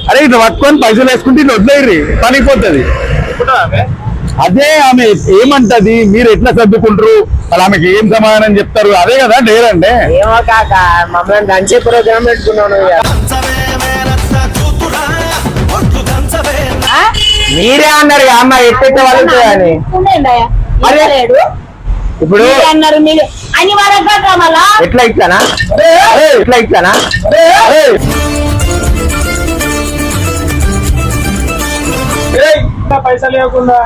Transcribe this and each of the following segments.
అరే ఇట్లా పట్టుకొని పైసలు వేసుకుంటే ఇట్లా వదిలేరు పనిపోతుంది. అదే ఆమె ఏమంటది, మీరు ఎట్లా సర్దుకుంటారు, అలా ఆమెకి ఏం సమాధానం చెప్తారు, అదే కదా డేర్ అంటే. ఏమో కాక మమ్మల్ని దంచే ప్రోగ్రామ్ పెట్టుకున్నాను. మీరే అన్నారు అమ్మ ఎట్టే వాళ్ళు అని. ఇప్పుడు అన్నారు మీరు అని ఎట్లా ఇట్లానా ఎట్లా ఇట్లానా పైసలు లేకుండా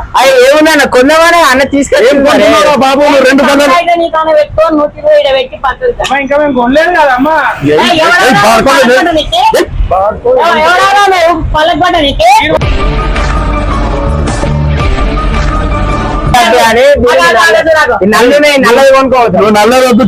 ఏమున్నా కొందమని అన్న తీసుకెళ్ళి బాబు 2 గంటలు ఇంకా మేము కొనలేదు కదమ్మా. నల్లది కొనుక్కోవద్దు, నల్లది వద్దు,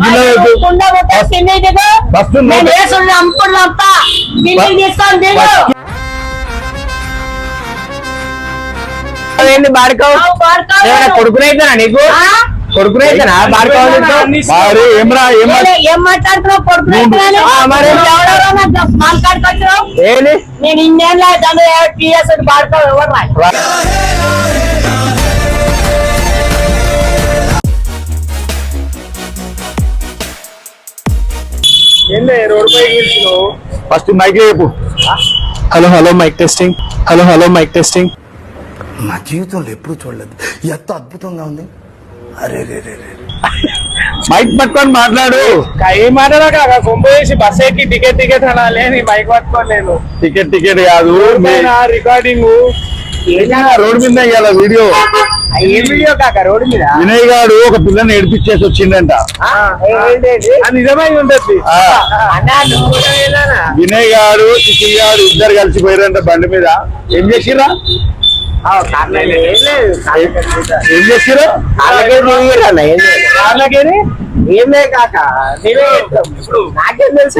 కొడుకునైతేనా నీకు కొడుకునైతేనా ఏం మాట్లాడుతున్నావు? నేను ఇన్నేళ్ళ రోడ్ పై గెలిచినావు. ఫస్ట్ మైక్ చెప్పు. Hello mic testing. Hello mic testing. నా జీవితంలో ఎప్పుడు చూడలేదు, ఎంత అద్భుతంగా ఉంది. అరే రే రే రే మైక్ పట్టుకొని మాట్లాడు. ఏం మాట్లాడా కాక కొంపు వేసి బస్ ఎక్కి టికెట్ అనాలి. నీ మైక్ పట్టుకోలేదు. టికెట్ కాదు, రికార్డింగ్ రోడ్ మీద ఇవాళ వీడియో. ఏం వీడియో కాక రోడ్డు మీద వినయ్ గారు ఒక పిల్లని ఏడిపించేసి వచ్చిండంట. నిజమై ఉంటుంది. వినయ్ గారు చిచి గారు ఇద్దరు కలిసిపోయారంట బండి మీద. ఏం చేసిరా ఏం చేసిరా ఏం లేదు కాక నాకేం తెలుసు.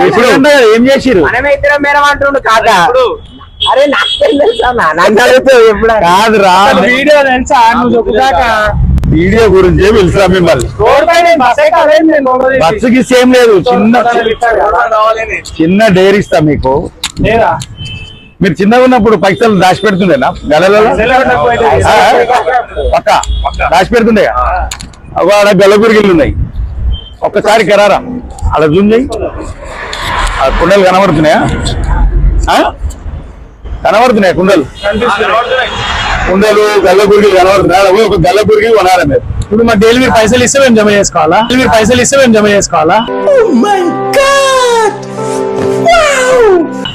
ఏం చేసిరు? మనమే ఇద్దరం మేడం అంటుండు కాక. అరే నాకేం తెలుసా నాకు అడుగుతావు ఎప్పుడు కాదురా, వీడియో తెలుసా నువ్వు చెప్పుదాక. వీడియో గురించి పిలుచురా మిమ్మల్ని. బస్సుకి సేమ్ లేదు, చిన్న డేర్ ఇస్తా మీకు. మీరు చిన్నగా ఉన్నప్పుడు పైసలు దాచి పెడుతుండేనా గలలో? పక్క దాచి పెడుతుండే. ఆడ గల్లగురిగిళ్ళు ఉన్నాయి. ఒక్కసారి కెరారా అలా జూమ్ చేయి. కుండలు కనబడుతున్నాయా? కనబడుతున్నాయా కుండలు? గల్లగురిగిలు కనబడుతున్నాయి. ఒక గల్లగురికి కొనాలి మీరు. ఇప్పుడు మా డెలివరీ పైసలు ఇస్తే మేము జమ చేసుకోవాలా?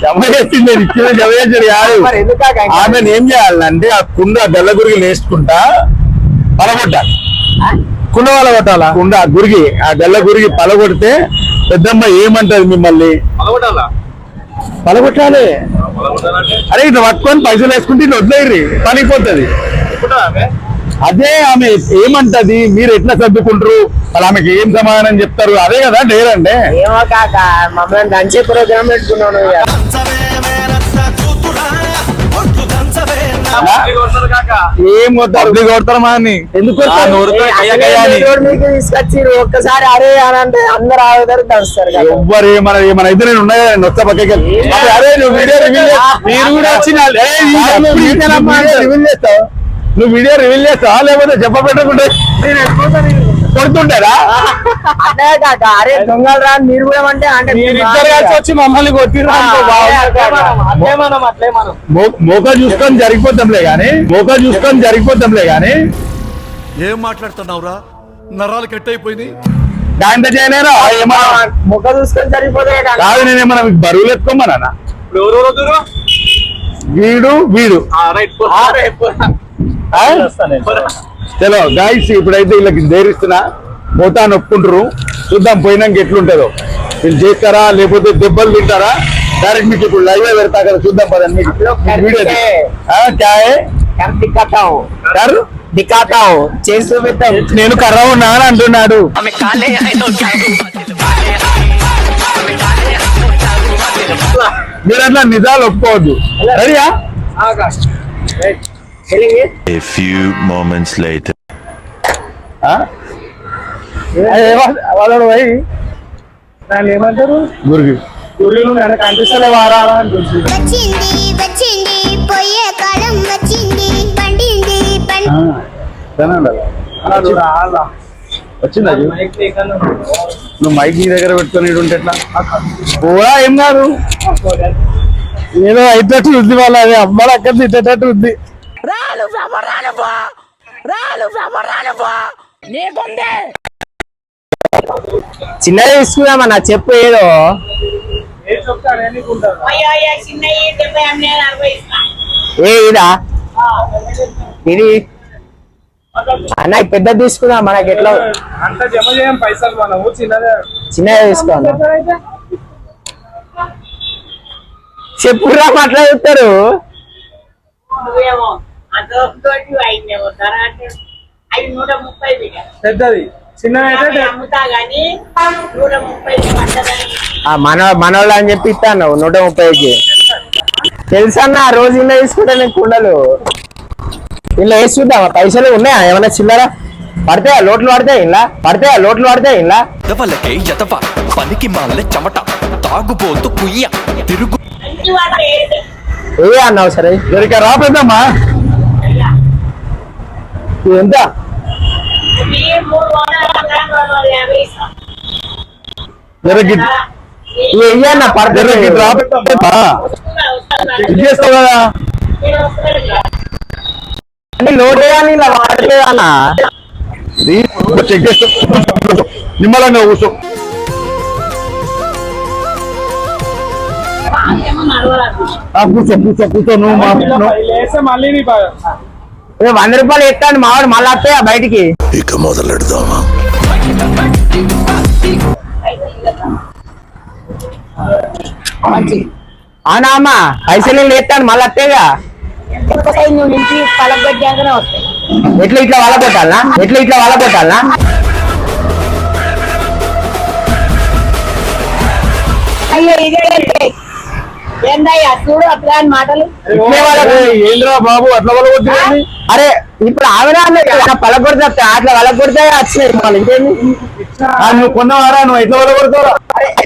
జమ చేసింది నేను ఇచ్చిన జమ చేసేది కాదు. ఆమెను ఏం చేయాలంటే ఆ కుండ గల్లగురికి వేసుకుంటా పలగొట్టాలి. కుండ వాళ్ళ కొట్టాలా? కుండ గురిగి ఆ గల్లగురికి పలగొడితే పెద్దమ్మ ఏమంటది మిమ్మల్ని? పలగొట్టాలి. అరే ఇట్లా పట్టుకొని పైసలు వేసుకుంటే ఇట్లా వదిలేరు పనిపోతుంది. అదే ఆమె ఏమంటది, మీరు ఎట్లా సర్దుకుంటారు, అలా ఆమెకి ఏం సమాధానం చెప్తారు, అదే కదా డేర్ అంటే. ఏమో కాక మమ్మల్ని దంచే ప్రోగ్రామ్ పెట్టుకున్నాను. ఏం కొడతారు మా అని ఎందుకు తీసుకొచ్చి ఒక్కసారి అరే అని అంటే అందరు ఆగుతారు దంచుతారు. ఎవ్వరు ఏమన్నా అయితే నేను ఉన్నాయి నొచ్చ పక్కకి. అరే నువ్వు వీడియో మీరు కూడా వచ్చిన రివీల్ చేస్తావు, నువ్వు వీడియో రివీల్ చేస్తావా లేకపోతే చెప్పబెట్టకుంటే కొడుతుంటారా? అదే కాక అరే దొంగలు రా మీరు కూడా అంటే వచ్చి మమ్మల్ని కొట్టిరా. మోకా చూసుకొని జరిగిపోతాంలే గాని ఏం మాట్లాడుతున్నావురా? నరాలు కట్ అయిపోయింది. దాంట్లో చేయలేరా? మొక్క చూసుకొని సరిపోతే కాదు, నేనేమన్నా మీకు బరువులు ఎత్తుకోమన్నా? వీడు చలో గాయస్, ఇప్పుడైతే వీళ్ళకి ధైర్యిస్తున్నా, పోతా నొప్పుకుంటారు. చూద్దాం పోయినాక ఎట్లుంటుందో. వీళ్ళు చేస్తారా లేకపోతే దెబ్బలు తింటారా? డైరెక్ట్ మీకు ఇప్పుడు లైవ్ పెడతా కదా, చూద్దాం పదండి. మీకు వీడియో చేస్తూ పెట్టాం. నేను కర్ర ఉన్నా అని అంటున్నాడు. మీరు అట్లా నిజాలు ఒప్పుకోవద్దు. రెడీయా? A few moments later. వాళ్ళు పోయి దాన్ని ఏమంటారు? గురికి సూర్యుడు వెనక కనిపిస్తలే వారా అనిపించింది. వచ్చింది వచ్చింది పోయే కాలం వచ్చింది పండింది వచ్చిందా నువ్వు మైక్ నీ దగ్గర పెట్టుకొని ఉంటే ఎట్లా పోరా ఏం కాదు ఏదో అయితట్టు ఉంది వాళ్ళ అది అమ్మాయి అక్కడ తిట్టేటట్టు ఉంది. చిన్నది తీసుకున్నామన్నా చెప్పు ఏదో ఏ ఇదా ఇది అన్న పెద్ద తీసుకుందాం మనకి ఎట్లా అంత జమ చేయం పైసలు మనము చిన్నదే చిన్నది తీసుకోవాలి చెప్పురా మాట్లాడుతారు పెద్దది చిన్నదైతే మనోళ్ళు అని చెప్పి ఇస్తాను 130కి తెలుసన్నా రోజు ఇలా తీసుకుంటా నేను కుండలు ఇలా వేసి చూద్దామా పైసలు ఉన్నాయా ఏమన్నా చిల్లరా పడతాయా లోట్లు పడతాయి ఇలా ఎదవలకే ఎదవ పనికి మాలే చెమట తాగుబోతు కుయ్య తిరుగు ఏ అన్నావు సరే జరిక రాబోద్దమ్మా ఎంత జరగి అన్న జరగి రాబోద్దమ్మా ఇది చేస్తావు కదా లోటు కానీ ఇలా వాడలేదన్నా చెక్ చేస్తా నిమ్మలంగా కూర్చో కూర్చో నువ్వు లేస్తే మళ్ళీ నీ 100 రూపాయలు ఎత్తాను మావాడు మళ్ళీ వస్తాయా బయటికి ఇక మొదలెడదామా అవునా అమ్మా పైసలు ఎత్తాను మళ్ళీ వస్తాయిగా ఎట్లా ఇట్లా వాళ్ళ అయ్యో ఇదే ఏందయ్యా చూడు అట్లా మాటలు ఏంద్రా బాబు అట్లా వలగొద్దు అరే ఇప్పుడు ఆమె పలకొడితే అట్లా వలకొడితే వచ్చినాయి మళ్ళీ ఇంకేంది నువ్వు కొన్నవారా నువ్వు ఎట్లా వలగొడతావురా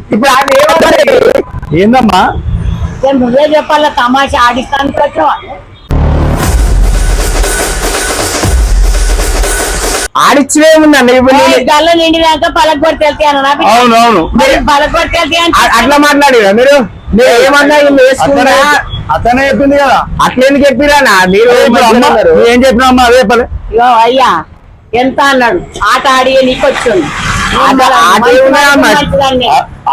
ఇప్పుడు ఆమె ఏమంటారు ఏందమ్మా నువ్వే చెప్పాల తమాషా ఆడిస్తానికి వచ్చావా ఆడిచ్చినేముందండి ఇప్పుడు గల్ల నిండినాక పలకొడితే వెళ్తాను అవును పలకొడితే అట్లా మాట్లాడిరా మీరు ఏమన్నా వేసుకున్నా అతనే చెప్పింది కదా అట్లా ఎందుకు చెప్పిరా మీరు ఏం చెప్పినా అమ్మా అదే పని ఇగో అయ్యా ఎంత అన్నాడు ఆట ఆడి నీకు వచ్చింది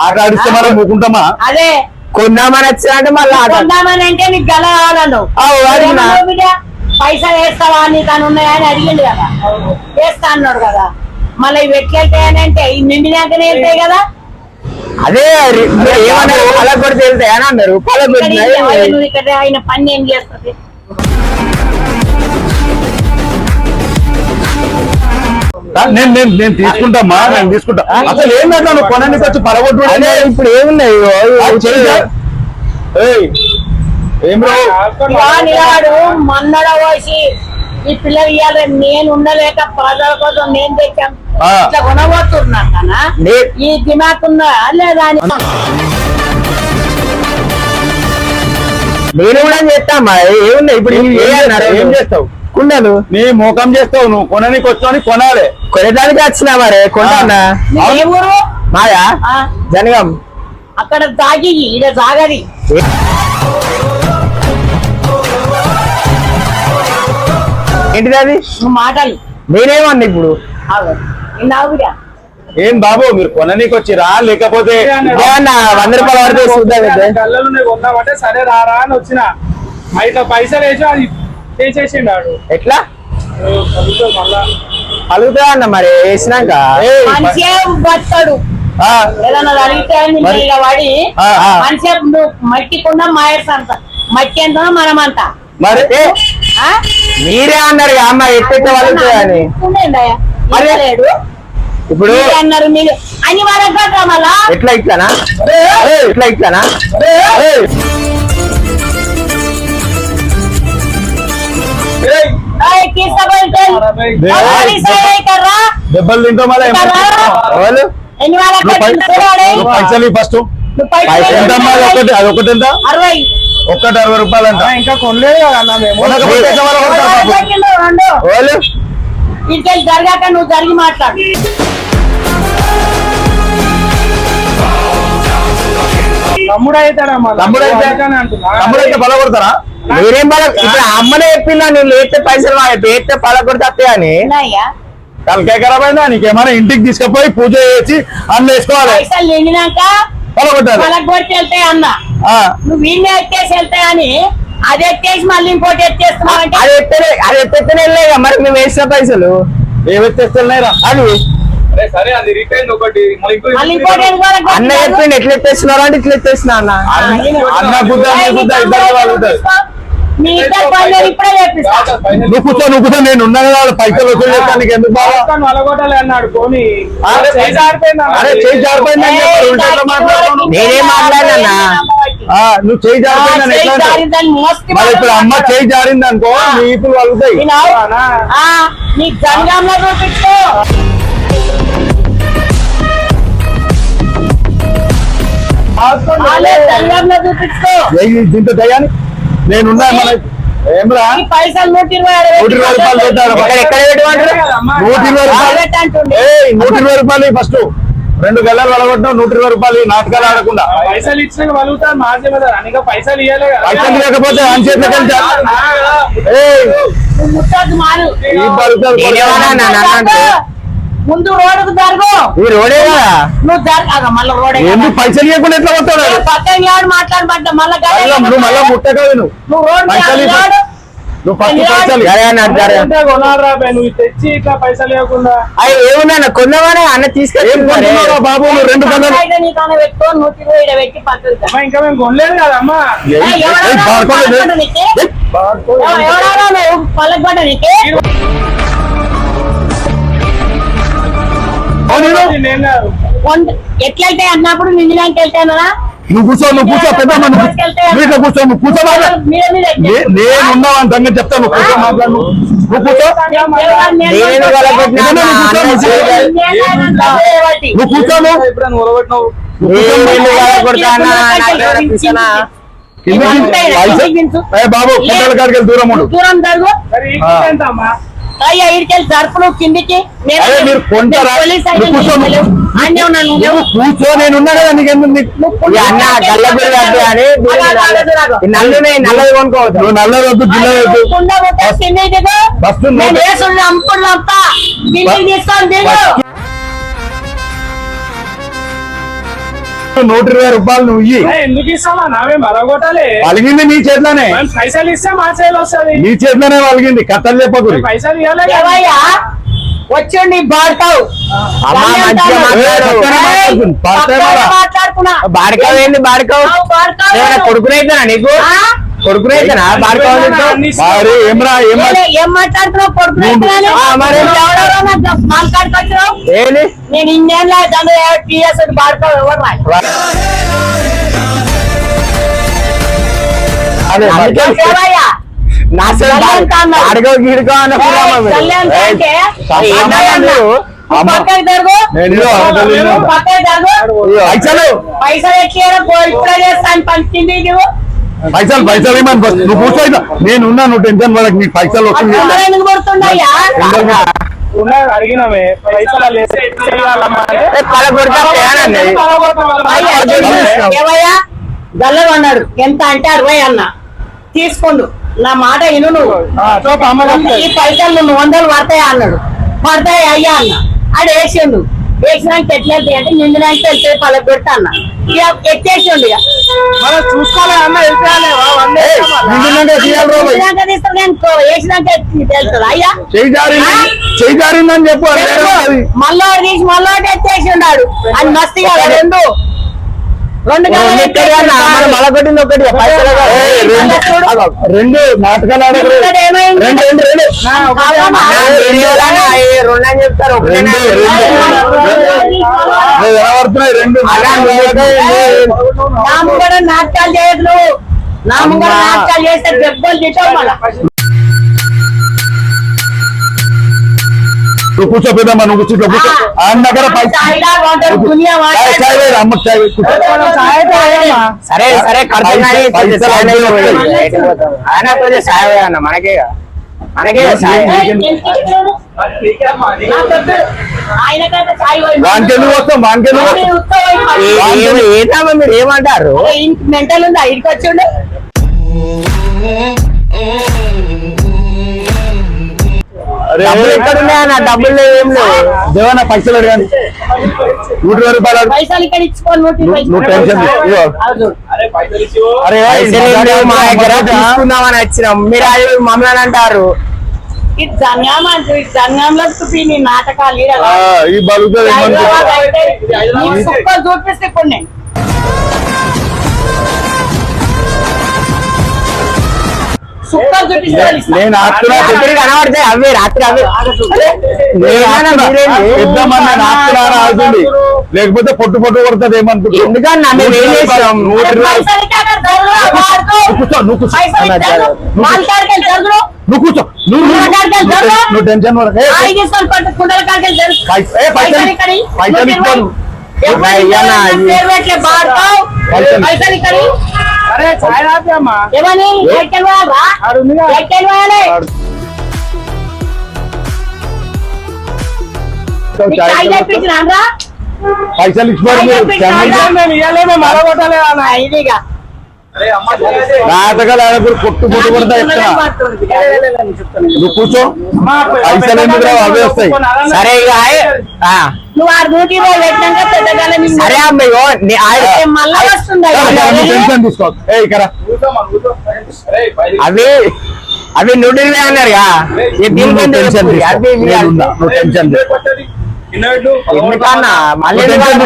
ఆట ఆడిస్తే మనం ఊకుంటామా అదే కొందామని వచ్చినట్టు మళ్ళీ కొందామని అంటే నీకు గల కావాలను పైసలు వేస్తావా నీకు అని ఉన్నాయా అని అడిగిండు కదా వేస్తా అన్నాడు కదా మళ్ళీ ఇవి ఎట్లయితాయనంటే ఈ నిండినాకనే వెళ్తాయి కదా అదే ఏమన్నారు పలకొడితే వెళ్తాయి అని అన్నారు నువ్వు ఇక్కడ ఆయన పని ఏం చేస్తుంది నేను తీసుకుంటామా నేను తీసుకుంటా అసలు ఏంటంటే నువ్వు కొనడానికి వచ్చి పలగొట్టు ఇప్పుడు ఏమున్నాయి ఏం నిలవాడు మన్నడ పోసి ఈ పిల్లలు ఇవ్వాలి నేను ఉండలేక ప్రజల కోసం నేను తెచ్చాను ఇట్లా కొనబోతున్నా కదా ఈ దిమాక్ ఉందా లేదా అని నేను కూడా చేస్తామా ఏమున్నాయి ఇప్పుడు ఏం చేస్తావు కుండలు నీ మోకం చేస్తావు నువ్వు కొనడానికి వచ్చావు కొనాలి కొనేదానికి వచ్చినా మరే కొంటా ఏ ఊరు మాయా జనగం అక్కడ తాగి ఈడ సాగది ఏంటిది అది నువ్వు మాటలు నేనేమన్నా ఇప్పుడు విన్నావుగా ఏం బాబు మీరు కొననీకి వచ్చిరా లేకపోతే 100 రూపాయలు పడితే చూద్దాం కళ్ళలు కొన్నామంటే సరే రారా అని వచ్చిన అయితే పైసలు వేసి అది చేసేసిండాడు ఎట్లా మళ్ళా అలుగుతా అన్న మరి వేసినాక మనిషే బతాడు ఏదన్నా అడిగితే ఇలా పడి మనిషే నువ్వు మట్టి కొన్నా మాయర్స్ మట్టి ఎంత మనమంతా మరి మీరే అన్నారు అమ్మ ఎట్ట వాళ్ళు అని లేడు ఇప్పుడు అన్నారు మీరు అని వరకు మళ్ళా ఎట్లా ఇట్లానా దెబ్బలు తింటాం ఎన్ని పైసలు ఫస్ట్ నువ్వు పైసలు పైసలు ఎంత అమ్మా అది ఒకటి? అది ఒకటి ఎంత? 60. ఒక్కటి 60 రూపాయలు అంట. ఇంకా కొనలేదు కదా అన్న మేము. కొనకపోతే ఎంత వరకు కొంటావు బాబు? రెండు వాళ్ళు ఇంటికి జరగాక నువ్వు జరిగి మాట్లాడు. తమ్ముడు అవుతాడమ్మా. తమ్ముడైతే తమ్ముడైతే బల కొడతారా? మీరేం బాగా ఇప్పుడు అమ్మనే చెప్పిందా నేను లేతే పైసలు లేతే పలకొడితే వస్తాయి అని. ఉన్నాయా? తలకాయ ఖరాబ్ అయిందా? నీకేమైనా ఇంటికి తీసుకుపోయి పూజ చేసి అన్న వేసుకోవాలి, పైసలు నిండినాక బల కొట్టాలి. పలగొట్టి వెళ్తాయి అన్న. ఆ, నువ్వు వీడిని ఎత్తేసి వెళ్తాయని అది ఎత్తేసి మళ్ళీ ఇంకోటి ఎత్తేస్తున్నావు అంటే అది ఎత్తేనే వెళ్ళాయి మరి మేము వేసిన పైసలు ఏవెత్తేస్తున్నాయిరా అది సరే అది రిటైన్ ఒకటి మళ్ళీ మళ్ళీ ఇంకోటి ఎందుకు అన్న చెప్పిండు ఎట్లా ఎత్తేస్తున్నారు అంటే ఇట్లా ఎత్తేస్తున్నా అన్న. అన్న గుద్ద నీ గుద్ద ఇద్దరు వాళ్ళు ఉంటారు. మీ ఇద్దరు పనులు ఇప్పుడే చేపిస్తా. నువ్వు కూర్చో నేను ఉన్నా కదా, వాళ్ళ పైసలు వసూలు చేస్తాను. నీకు ఎందుకు బాగా? నలగొట్టాలి అన్నాడు పోనీ. అరే చేయి జారిపోయిందని చెప్పారు. ఉల్టా ఎట్లా మాట్లాడుతున్నావు? నేనేం మాట్లాడినా నువ్వు చేయి జారిపోయిందని ఎట్లా అంటావు? మరి ఇప్పుడు అమ్మ చేయి జారింది అనుకో నీ ఇప్పుడు వలుగుతాయి. నీ జంగంలో చూపించు. జంగంలో చూపించు. దీంతో దయ్యాన్ని నేనున్నా మన ఏమరా ఈ పైసలు 120 రూపాయలు పెట్టారు. ఎక్కడ పెట్టమంటారు? 120 రూపాయలు. అంటుండే 120 రూపాయలు ఫస్ట్ 2 గల్లాలు వలగొట్టావు. 120 రూపాయలు నాటకాలు ఆడకుండా. పైసలు ఇచ్చినాక వలుగుతారు మాజీ అని పైసలు ఇవ్వలే పైసలు లేకపోతే అని చేతికి వెళ్తా. నువ్వు ముట్టద్దు మారు. ఈ బలుగుతారు. ముందు రోడ్డుకు జరుగు. ఈ రోడే కదా నువ్వు జరగ మళ్ళీ రోడ్ ఎందుకు పైసలు ఇవ్వకుండా ఎట్లా వస్తాడు? పక్కన ఆడు మాట్లాడబడ్డా మళ్ళీ నువ్వు మళ్ళా ముట్టకాదు. నువ్వు రోడ్ పైసలు నువ్వు ఫస్ట్ పైసలు సరే అన్న సరే కొనాలరా నువ్వు తెచ్చి ఇట్లా పైసలు ఇవ్వకుండా. అవి ఏమున్నా కొన్నామని అన్న ఏం తీసుకెళ్ళి కొంటున్నావురా బాబు? నువ్వు 2 గంటలు పెట్టుకో 120 పెట్టి పక్కన అమ్మా ఇంకా మేము కొనలేదు కదమ్మా. పల్లెపడ్డ నీకే నేను కాదు. ఎట్లయితే అన్నప్పుడు నిందినానికి వెళ్తానా నువ్వు కూర్చో పెద్దమ్మ నువ్వు ఇట్లా కూర్చో. నువ్వు కూర్చో మాట్లాడు. మీద మీద నేనున్నా అని సంగతి చెప్తాను. నువ్వు కూర్చో మాట్లాడు. నువ్వు కూర్చో. నువ్వు కూర్చోను. ఎప్పుడైనా ఉరగొట్టినావు బాబు పిల్లల కాడికి వెళ్ళి దూరం ఉండు. దూరం జరుగు. సరే ఈ ఎంత అమ్మా? అయ్యా ఇడికెళ్ళి జరుపులు కిందికి అదే మీరు కొంటారా? పోలీస్ నువ్వు కూర్చో. అన్నీ ఉన్నాను నువ్వు కూర్చో. నేనున్నా కదా నీకెందుకు? అన్న గల్ల బిల్లు కట్టు అని నల్లునే నల్లది కొనుక్కోవద్దు. నువ్వు నల్ల వద్దు గిల్ల వద్దు. బస్సు అంపుడు అంప గిన్నెలు తీసుకొని దిగు. 120 రూపాయలు నువ్వు ఇయ్యి. ఎందుకు ఇస్తామా నావే మరగొట్టాలి. వలిగింది నీ చేతిలోనే. పైసలు ఇస్తే మా చేతిలో వస్తుంది. నీ చేతిలోనే వలిగింది. కథలు చెప్పకు. పైసలు ఇవ్వలే ఏవయ్యా వచ్చి బాడతావు అమ్మ మంచిగా మాట్లాడుకున్నా బాడకావు ఏంది బాడకావు కొడుకునైతేనా నీకు కొడుకునైతేనా బాడకావు మరి ఏమరా ఏం మాట్లాడుతున్నావు కొడుకు మాట్లాడుకొచ్చినావు ఏంది నేను ఇన్నేళ్ళ టీఎస్ బాడతావు ఎవరు ఏవయ్యా అడగో గిడుకో పైసలు ఇప్పుడే చేస్తాను పంచింది నువ్వు పైసలు ఏమని నువ్వు కూర్చో. నేనున్నా. నువ్వు టెన్షన్ వాళ్ళకి నీకు పైసలు వస్తుంది. ఎందుకు పడుతున్నాయ్యా అడిగినామే పైసలు ఏవయ్యా గల్లలు అన్నాడు ఎంత అంటే 60 అన్న తీసుకోండు నా మాట విను నువ్వు ఈ పైసలు నువ్వు 100 పడతాయా అన్నాడు. పడతాయి అయ్యా అన్న ఆడు వేసిండు. వేసినాక ఎట్లా వెళ్తాయి అంటే నిండినాక వెళ్తాయి పల్లె పెడతా అన్న ఇక ఎత్తేసిండు. ఇక చూసుకోవాలి అన్న నిండినాక తీస్తాను నేను వేసినాక వెళ్తుంది అయ్యా చేయి జారిందని చెప్పు. మళ్ళా తీసి మళ్ళా ఎత్తేసిండాడు అది మస్తీగా రెండు మలకొట్టింది ఒకటి రెండు నాటకాలు రెండు చెప్తారు ఎలా పడుతున్నాయి? రెండు నా ముంగడ నాటకాలు చేయదు నువ్వు. నా ముంగడ నాటకాలు చేస్తే దెబ్బలు తిట్టావు మళ్ళా. నువ్వు కూర్చో పెద్దమ్మా, నువ్వు కూర్చో కూర్చో. ఆయన దగ్గర అమ్మ చాయ్ కూర్చో. సరే సరే కడతాం కానీ పైసలు సాయం అన్నీ వస్తాయి. ఆయన కొంచెం సాయం అన్న మనకే సాయం. వానికెందుకు వస్తాం, వానికెందుకు ఏంటమ్మా మీరు ఏమంటారు? మెంటల్ ఉందా ఇడికి వచ్చిండు అరే డబ్బులు ఎక్కడ ఉన్నాయన్న? డబ్బులు ఏం లేవు. దేవన్న పైసలు అడగాను 120 రూపాయలు అడుగు. పైసలు ఇక్కడ ఇచ్చుకోవాలి నువ్వు టెన్షన్ తీసుకో. ఇదిగో. అరే పైసలు ఏం లేవు మా దగ్గర, తీసుకుందామని వచ్చినాం. మీరు అది మమ్మల్ని అంటారు. ఈ జంగంలో చూపి నీ నాటకాలు ఈడ ఈ బలుగుతుంది హైదరాబాద్ అయితే నీకు సుక్కలు చూపిస్తే ఇప్పుడు నేను సుక్కలు చూపిస్తే నేను ఆస్తున్నా రాత్రి కనబడతాయి అవే, రాత్రి అవే. పెద్దమన్నా ఆస్తున్నా ఆగుతుంది, లేకపోతే పొట్టు పొట్టు కొడుతుంది ఏమనుకుంటున్నా. ఎందుకన్నా మేము ఏం చేస్తాం? నువ్వు కూర్చో, నువ్వు కూర్చో, నువ్వు కూర్చో, నువ్వు టెన్షన్ పడకు. పైసలు ఇస్తాను. అరే చాయ్ రాపి అమ్మా. పైసలు ఇచ్చిపోరు మీరు. మేము ఇవ్వలేము మరగొట్టాలి అన్న. నాటకాలు ఆడప్పుడు పొట్టు పొట్టు కొడతా చెప్తున్నా. నువ్వు కూర్చో, పైసలు ఎందుకు రావు, అవే వస్తాయి. సరే ఇక నువ్వు ఆ డ్యూటీ పెట్టినాక పెద్దగానే సరే అమ్మ ఇగో మళ్ళా వస్తుంది టెన్షన్ తీసుకో. ఏ ఇక్కడ అవి అవి నూడిల్వే అన్నారుగా. నువ్వు టెన్షన్ తీసుకో. నేనున్నా, నువ్వు టెన్షన్ తీసుకో. ఎందుకన్నా మళ్ళీ టెన్షన్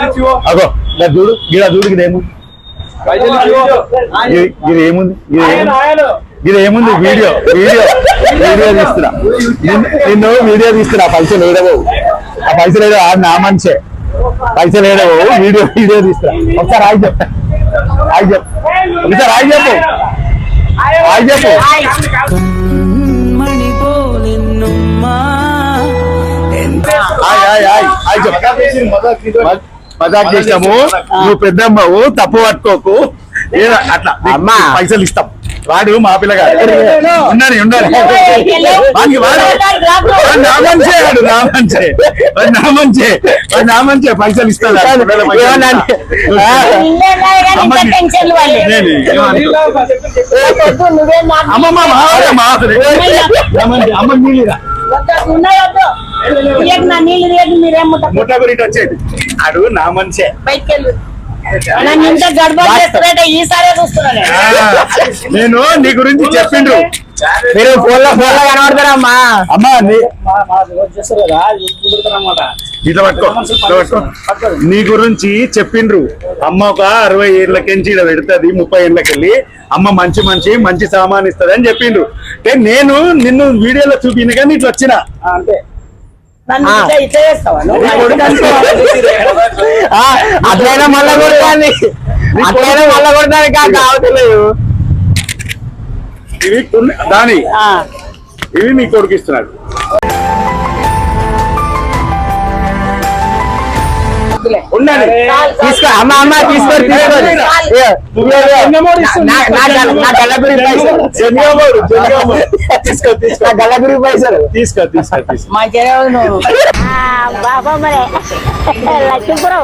తీసుకో. అగో ఇలా చూడు, గిడ చూడు, ఇదేము ఇది ఏముంది, ఇది ఏముంది, వీడియో వీడియో వీడియో తీస్తున్నా. నిన్ను వీడియో తీస్తున్నా. పైసలు ఏడవు, ఆ పైసలు ఏడవు, ఆ నా మనిషే. పైసలు ఏడవు, వీడియో వీడియో తీస్తున్నా. ఒకసారి ఆగి చెప్పు, ఆగి చెప్పు, ఒకసారి ఆగి చెప్పు, ఆగి చెప్పు. మజాక్ చేసాము, నువ్వు పెద్దమ్మవు, తప్పు పట్టుకోకు. ఏదో అట్లా అమ్మా. పైసలు ఇస్తాం. వాడు మా పిల్లగాడు, ఉండాలి ఉండాలి. వాడికి వాడు నా మంచే, వాడు నా మంచే, వాడు నా మంచే, వాడు నా మంచే. పైసలు ఇస్తాడు. టెన్షన్ అమ్మమ్మ అమ్మ నీళ్ళురా నా నీళ్ళు రేపు మీరేముంటా ముట్ట గురించి వచ్చేది. ఆడు నా మంచే. బయటకు వెళ్ళు. నన్ను ఇంత గడబడి చేస్తున్నట్టే ఈసారి చూస్తున్నాను. నేను నీ గురించి చెప్పిండు. మీరు ఫోన్ లో కనబడతారమ్మా. అమ్మా అనమాట. ఇట్లా పట్టుకో, ఇట్లా పట్టుకో. నీ గురించి చెప్పిండ్రు. అమ్మ ఒక 60 ఏళ్ళకెంచి ఇలా పెడుతుంది, 30 ఏళ్ళకెళ్ళి అమ్మ మంచి మంచి మంచి సామాన్ ఇస్తుంది అని చెప్పిండ్రు. అంటే నేను నిన్ను వీడియోలో చూపిన కానీ ఇట్లా వచ్చిన అంతే. నన్ను ఇట్లా చేస్తావా నువ్వు? అట్లయినా మళ్ళా కొడతాను, అట్లయినా మళ్ళా కొడతాను కావట్లేదు. ఇవి దాని ఇవి నీ కొడుకు ఇస్తున్నాడు. ఉండాలి. తీసుకో అమ్మ, అమ్మ తీసుకోండి, తీసుకోండి. నా గల్లగురి పైసలు, తీసుకో తీసుకో, నా గల్లగురి పైసలు తీసుకో తీసుకో తీసుకో. మా చెరవు నువ్వు బాబా మరే లక్ష్మీపురం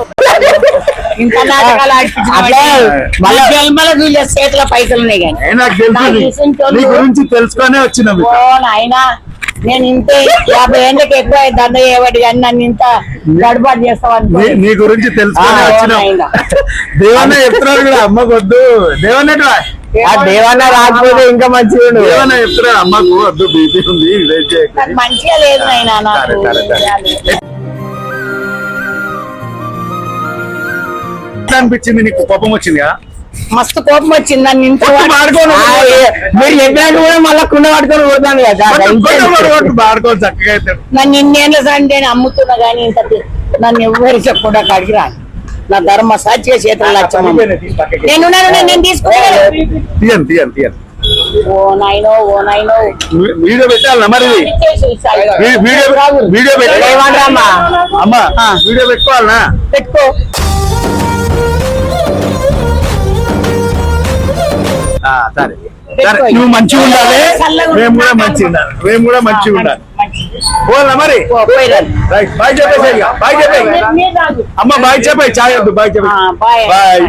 ఇంత నాటకాలు అట్లే మళ్ళా జన్మల చూసే చేతిలో పైసలు ఉన్నాయి కానీ నాకు తెలుసు, నీ గురించి తెలుసుకొనే వచ్చిన. ఓ నాయనా, నేను ఇంత 50 ఏళ్ళకి ఎక్కువ దండ చేయబడి కానీ నన్ను ఇంత గడబడి చేస్తావు నీ గురించి తెలుసుకొని వచ్చిన. దేవన్న చెప్తున్నాడు కూడా అమ్మకు వద్దు. దేవన్న ఆ దేవన్న రాకపోతే ఇంకా మంచిగా ఉండు. దేవన్న చెప్తున్నాడు అమ్మకు వద్దు, బీపీ ఉంది, వెయిట్ చేయకు. నాకు మంచిగా లేదు నాయనా. నాకు అనిపించింది, నీకు కోపం వచ్చిందిగా? మస్తు కోపం వచ్చింది. నన్ను ఇంత మీరు చెప్పినట్టు కూడా మళ్ళా కుండ పట్టుకొని పోతాను కదా. ఆడుకోవాలి చక్కగా అయితే. నన్ను ఇన్నేళ్ళ సంటే అమ్ముతున్నా కానీ ఇంత నన్ను ఎవ్వరు చెప్పకుండా కాడికి రాను. నా ధర్మ సాధ్య చేతులు లక్ష్యం నేను తీసుకున్నాను. తీయను తీయను తీయను ఓ నాయనో వీడియో పెట్టాలన్నా మరి ఇది? వీడియో పెట్టాలి ఏమంటారమ్మా అమ్మా వీడియో పెట్టుకోవాలనా? పెట్టుకో. సరే సరే నువ్వు మంచిగా ఉండాలి, మేము కూడా మంచిగా ఉండాలి, మంచిగా ఉండాలి. పోవాలా మరి? రైట్ బాయ్ చెప్పేసి ఇక బాయ్ చెప్పే మీరు తాగు. అమ్మ బాయ్ చెప్పే చాయ్ వద్దు బాయ్ చెప్పే బాయ్. బాయ్.